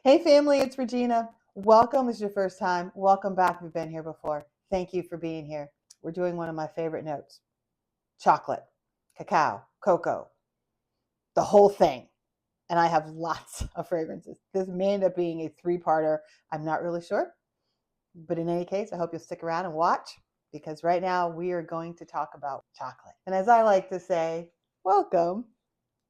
Hey family, it's Regina. Welcome. This is your first time. Welcome back if you've been here before. Thank you for being here. We're doing one of my favorite notes. Chocolate, cacao, cocoa, the whole thing. And I have lots of fragrances. This may end up being a three-parter. I'm not really sure. But in any case, I hope you'll stick around and watch because right now we are going to talk about chocolate. And as I like to say, welcome.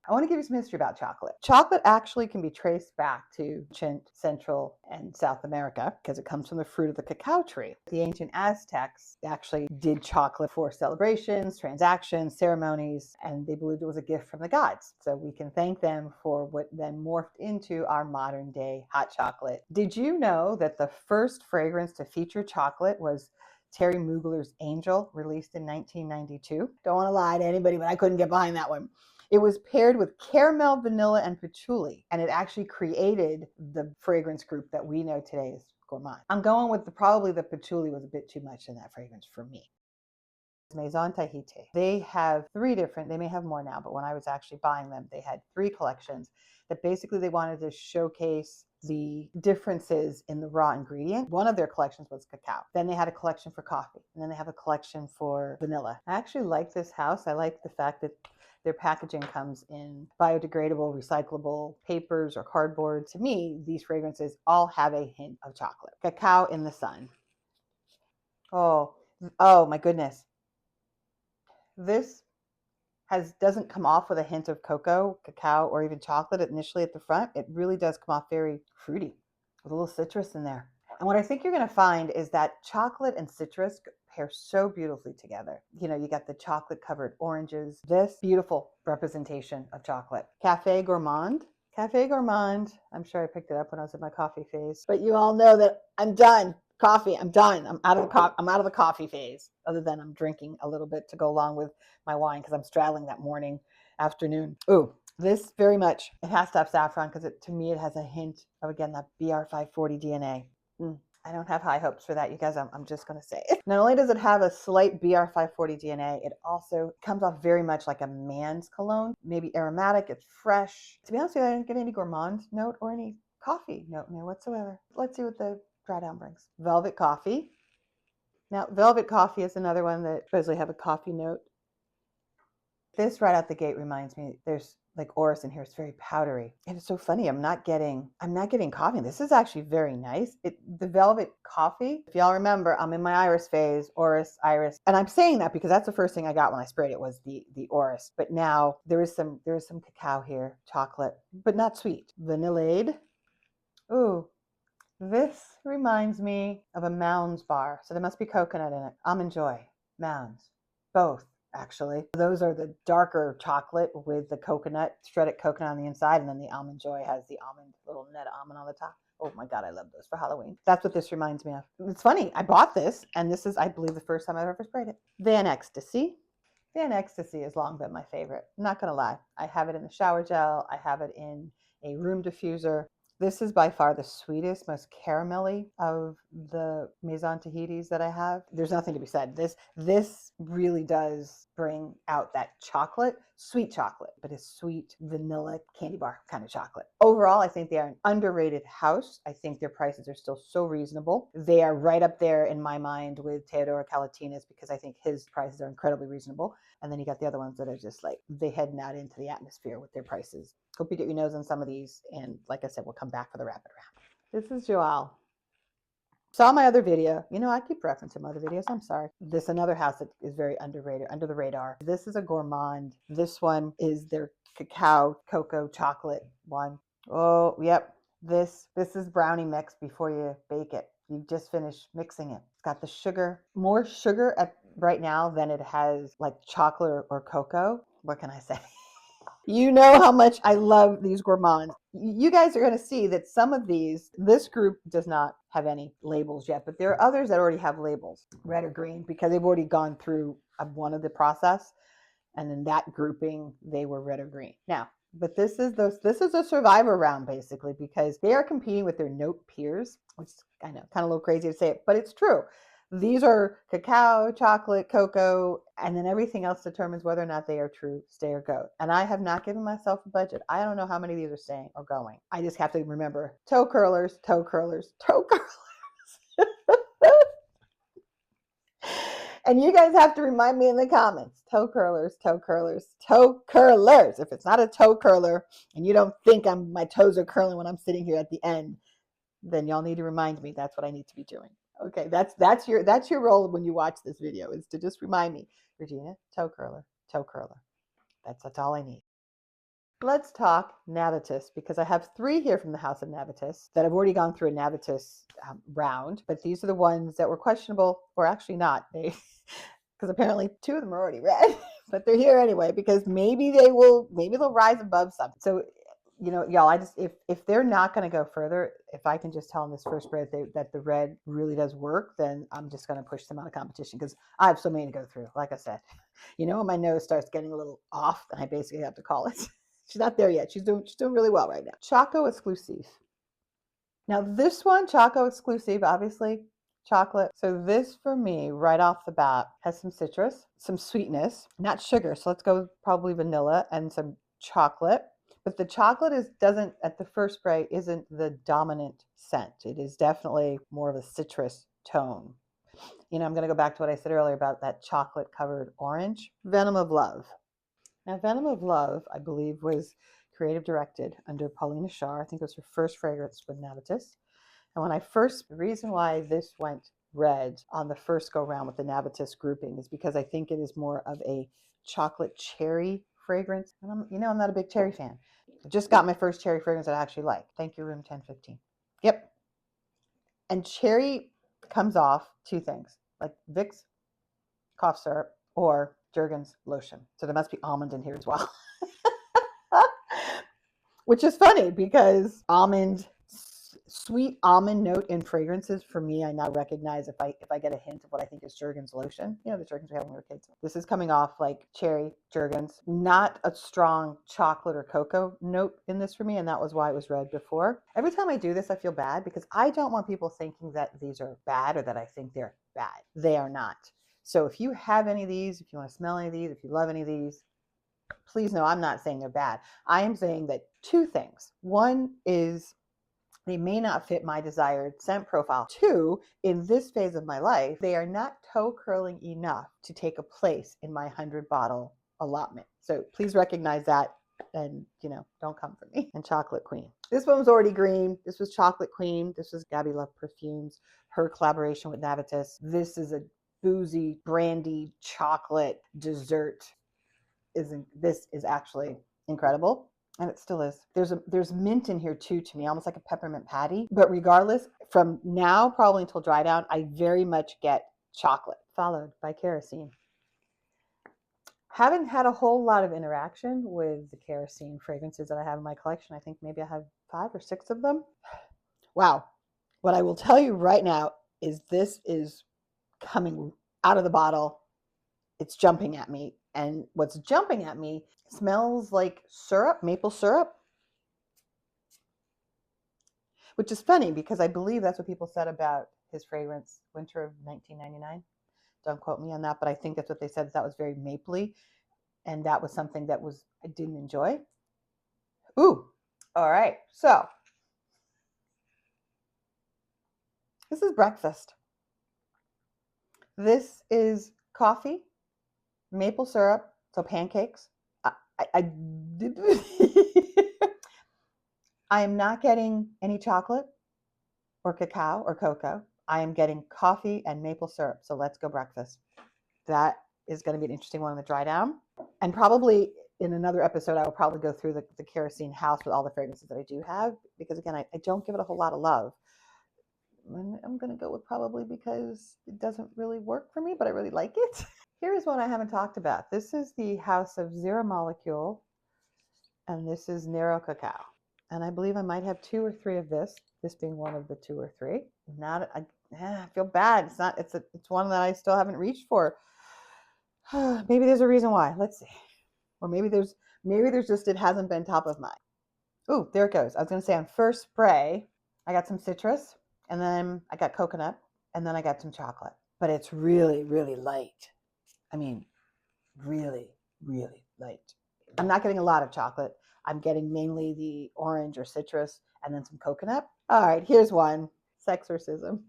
I want to give you some history about chocolate. Chocolate actually can be traced back to ancient Central and South America because it comes from the fruit of the cacao tree. The ancient Aztecs actually did chocolate for celebrations, transactions, ceremonies, and they believed it was a gift from the gods. So we can thank them for what then morphed into our modern day hot chocolate. Did you know that the first fragrance to feature chocolate was Terry Mugler's Angel, released in 1992? Don't want to lie to anybody, but I couldn't get behind that one. It was paired with caramel, vanilla, and patchouli, and it actually created the fragrance group that we know today as gourmand. I'm going with probably the patchouli was a bit too much in that fragrance for me. Maison Tahité. They have three different, they may have more now, but when I was actually buying them, they had three collections that basically they wanted to showcase the differences in the raw ingredient. One of their collections was cacao. Then they had a collection for coffee, and then they have a collection for vanilla. I actually like this house. I like the fact that their packaging comes in biodegradable, recyclable papers or cardboard. To me, these fragrances all have a hint of chocolate. Cacao in the sun. Oh my goodness. This doesn't come off with a hint of cocoa, cacao, or even chocolate initially at the front. It really does come off very fruity with a little citrus in there. And what I think you're going to find is that chocolate and citrus pair so beautifully together. You know, you got the chocolate covered oranges, this beautiful representation of chocolate. Cafe Gourmand. Cafe Gourmand, I'm sure I picked it up when I was in my coffee phase, but you all know that I'm done. Coffee, I'm done. I'm out of the coffee phase, other than I'm drinking a little bit to go along with my wine because I'm straddling that morning, afternoon. Ooh, this very much, it has to have saffron because to me it has a hint of, again, that BR540 DNA. I don't have high hopes for that, you guys. I'm just going to say it. Not only does it have a slight BR540 DNA, it also comes off very much like a man's cologne. Maybe aromatic, it's fresh. To be honest with you, I didn't get any gourmand note or any coffee note in there whatsoever. Let's see what the dry down brings. Velvet coffee. Now, velvet coffee is another one that supposedly have a coffee note. This right out the gate reminds me, there's like orris in here. It's very powdery. And it's so funny. I'm not getting coffee. This is actually very nice. The velvet coffee, if y'all remember, I'm in my iris phase, orris, iris. And I'm saying that because that's the first thing I got when I sprayed it was the orris. But now there is some cacao here, chocolate, but not sweet. Vanillade. Ooh. This reminds me of a Mounds bar. So there must be coconut in it. Almond Joy, Mounds, both. Actually, those are the darker chocolate with the coconut, shredded coconut on the inside, and then the Almond Joy has the little nut almond on the top. Oh my God, I love those for Halloween. That's what this reminds me of. It's funny, I bought this, and this is, I believe, the first time I've ever sprayed it. Van Ecstasy. Van Ecstasy has long been my favorite. I'm not gonna lie. I have it in the shower gel. I have it in a room diffuser. This is by far the sweetest, most caramelly of the Maison Tahités that I have. There's nothing to be said. This really does bring out that chocolate, sweet chocolate, but a sweet vanilla candy bar kind of chocolate. Overall, I think they are an underrated house. I think their prices are still so reasonable. They are right up there in my mind with Teodoro Calatinas because I think his prices are incredibly reasonable. And then you got the other ones that are just like, they heading out into the atmosphere with their prices. Hope you get your nose on some of these. And like I said, we'll come back for the rapid round. This is Joelle. Saw my other video. You know, I keep referencing my other videos. I'm sorry. This another house that is very underrated, under the radar. This is a gourmand. This one is their cacao, cocoa, chocolate one. Oh, yep. This is brownie mix before you bake it. You just finished mixing it. It's got the sugar, more sugar right now than it has like chocolate or cocoa. What can I say? You know how much I love these gourmands. You guys are going to see that some of this group does not have any labels yet, but there are others that already have labels, red or green, because they've already gone through one of the process. And in that grouping, they were red or green. Now, but this is a survivor round basically because they are competing with their note peers, which I know kind of a little crazy to say it, but it's true. These are cacao, chocolate, cocoa, and then everything else determines whether or not they are true, stay or go. And I have not given myself a budget. I don't know how many of these are staying or going. I just have to remember toe curlers, toe curlers, toe curlers. And you guys have to remind me in the comments, toe curlers, toe curlers, toe curlers. If it's not a toe curler and you don't think my toes are curling when I'm sitting here at the end, then y'all need to remind me that's what I need to be doing. Okay, that's your role when you watch this video, is to just remind me, Regina, toe curler, toe curler. That's all I need. Let's talk Navitus, because I have 3 here from the House of Navitus that have already gone through a Navitus round, but these are the ones that were questionable, or actually not. Because apparently 2 of them are already red, but they're here anyway because maybe they'll rise above something. So, you know, y'all, I just if they're not going to go further, if I can just tell them this first spread that the red really does work, then I'm just going to push them out of competition because I have so many to go through. Like I said, you know, when my nose starts getting a little off, then I basically have to call it. She's not there yet. She's doing really well right now. Cacao exclusive. Now this one, Cacao exclusive, obviously chocolate. So this for me, right off the bat, has some citrus, some sweetness, not sugar. So let's go probably vanilla and some chocolate. But the chocolate doesn't, at the first spray, isn't the dominant scent. It is definitely more of a citrus tone. You know, I'm going to go back to what I said earlier about that chocolate covered orange. Venom of Love. Now, Venom of Love, I believe, was creative directed under Paulina Shar. I think it was her first fragrance with Navitus. And the reason why this went red on the first go round with the Navitus grouping is because I think it is more of a chocolate cherry fragrance. And I'm not a big cherry fan. I just got my first cherry fragrance that I actually like. Thank you, room 1015. Yep. And cherry comes off 2 things, like Vicks cough syrup or Jergens lotion. So there must be almond in here as well. Which is funny because sweet almond note in fragrances, for me, I now recognize if I get a hint of what I think is Jergens lotion. You know, the Jergens we had when we were kids. This is coming off like cherry Jergens, not a strong chocolate or cocoa note in this for me, and that was why it was red before. Every time I do this, I feel bad because I don't want people thinking that these are bad or that I think they're bad. They are not. So if you have any of these, if you want to smell any of these, if you love any of these, please know I'm not saying they're bad. I am saying that 2 things. One is they may not fit my desired scent profile. 2, in this phase of my life, they are not toe curling enough to take a place in my 100 bottle allotment. So please recognize that and, you know, don't come for me. And Chocolate Queen. This one was already green. This was Chocolate Queen. This was Gabby Love Perfumes, her collaboration with Navitus. This is a boozy, brandy, chocolate dessert. This is actually incredible. And it still is. There's mint in here too, to me, almost like a peppermint patty. But regardless, from now probably until dry down, I very much get chocolate, followed by Kerosene. Haven't had a whole lot of interaction with the Kerosene fragrances that I have in my collection. I think maybe I have 5 or 6 of them. Wow. What I will tell you right now is this is coming out of the bottle. It's jumping at me. And what's jumping at me smells like syrup, maple syrup, which is funny because I believe that's what people said about his fragrance, Winter of 1999. Don't quote me on that, but I think that's what they said. That was very mapley, and that was something that I didn't enjoy. Ooh, all right. So this is breakfast. This is coffee, maple syrup, so pancakes. I am not getting any chocolate or cacao or cocoa. I am getting coffee and maple syrup. So let's go breakfast. That is going to be an interesting one in the dry down. And probably in another episode, I will probably go through the Kerosene house with all the fragrances that I do have. Because again, I don't give it a whole lot of love. And I'm going to go with probably because it doesn't really work for me, but I really like it. Here's one I haven't talked about. This is the House of Zero Molecule. And this is Nero Cacao. And I believe I might have 2 or 3 of this being one of the 2 or 3. I feel bad. It's one that I still haven't reached for. Maybe there's a reason why. Let's see. Or maybe there's just, it hasn't been top of mind. Ooh, there it goes. I was going to say on first spray, I got some citrus, and then I got coconut, and then I got some chocolate. but it's really, really light. I mean, really, really light. I'm not getting a lot of chocolate. I'm getting mainly the orange or citrus and then some coconut. All right, here's one. Sexorcism.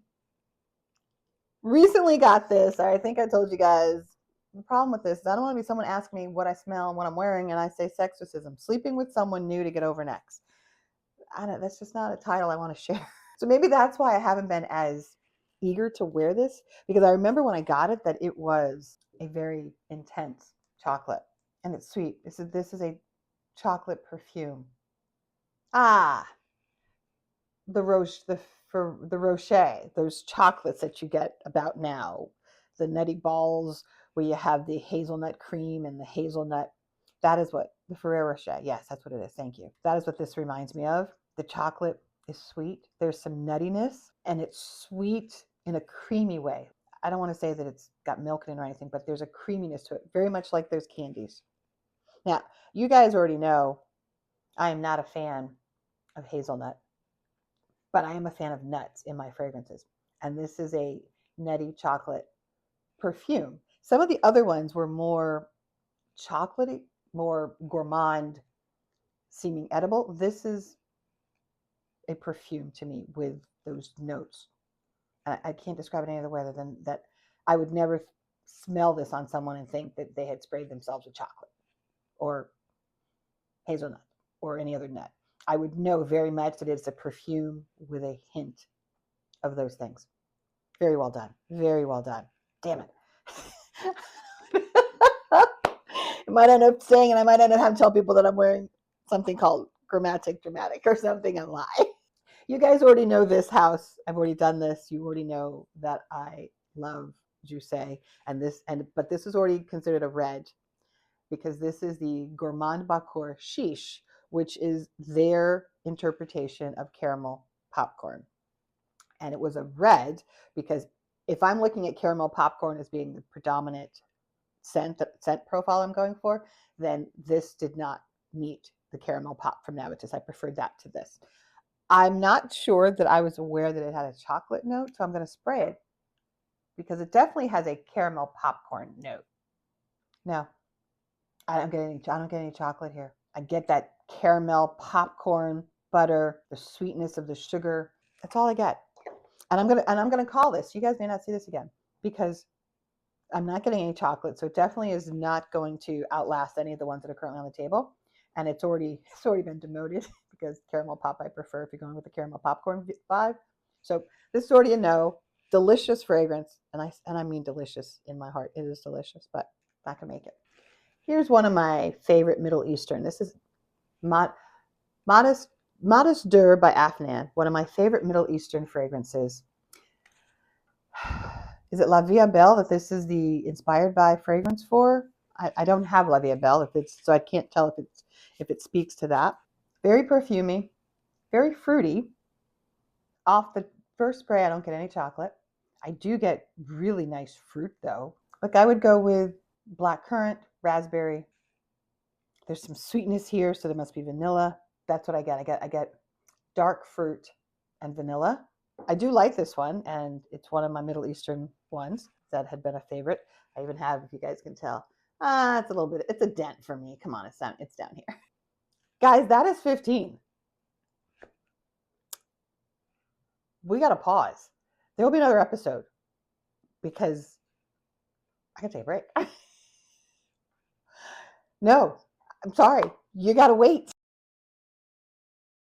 Recently got this. I think I told you guys the problem with this is I don't want to be someone asking me what I smell and what I'm wearing, and I say sexorcism. Sleeping with someone new to get over next. That's just not a title I want to share. So maybe that's why I haven't been as eager to wear this, because I remember when I got it that it was a very intense chocolate and it's sweet. This is a chocolate perfume. Ah, the Rocher, those chocolates that you get about now, the nutty balls where you have the hazelnut cream and the hazelnut. That is what the Ferrero Rocher. Yes, that's what it is. Thank you. That is what this reminds me of. The chocolate is sweet. There's some nuttiness, and it's sweet in a creamy way. I don't want to say that it's got milk in it or anything, but there's a creaminess to it, very much like those candies. Now, you guys already know I am not a fan of hazelnut, but I am a fan of nuts in my fragrances. And this is a nutty chocolate perfume. Some of the other ones were more chocolatey, more gourmand seeming edible. This is a perfume to me with those notes. I can't describe it any other way other than that I would never smell this on someone and think that they had sprayed themselves with chocolate or hazelnut or any other nut. I would know very much that it's a perfume with a hint of those things. Very well done. Very well done. Damn it. It might end up staying, and I might end up having to tell people that I'm wearing something called dramatic or something and lie. You guys already know this house. I've already done this. You already know that I love Jousse, but this is already considered a red because this is the Gourmand Bacour Chiche, which is their interpretation of caramel popcorn. And it was a red because if I'm looking at caramel popcorn as being the predominant scent profile I'm going for, then this did not meet the caramel pop from Navitus. I preferred that to this. I'm not sure that I was aware that it had a chocolate note, so I'm going to spray it because it definitely has a caramel popcorn note. No, I don't get any chocolate here. I get that caramel popcorn butter, the sweetness of the sugar. That's all I get. And I'm gonna call this. You guys may not see this again because I'm not getting any chocolate, so it definitely is not going to outlast any of the ones that are currently on the table. And it's already been demoted because caramel pop I prefer if you're going with the caramel popcorn vibe. So this is already a no. Delicious fragrance, and I mean delicious in my heart. It is delicious, but not gonna make it. Here's one of my favorite Middle Eastern. This is Modest Dur by Afnan, one of my favorite Middle Eastern fragrances. Is it La Vie Belle that this is the inspired by fragrance for? I don't have La Vie Belle, so I can't tell if it speaks to that. Very perfumey, very fruity. Off the first spray, I don't get any chocolate. I do get really nice fruit though. Like I would go with blackcurrant, raspberry. There's some sweetness here, so there must be vanilla. That's what I get. I get dark fruit and vanilla. I do like this one, and it's one of my Middle Eastern ones that had been a favorite. I even have, if you guys can tell, it's a dent for me. Come on, it's down here. Guys, that is 15. We got to pause. There will be another episode because I got to take a break. No, I'm sorry. You got to wait.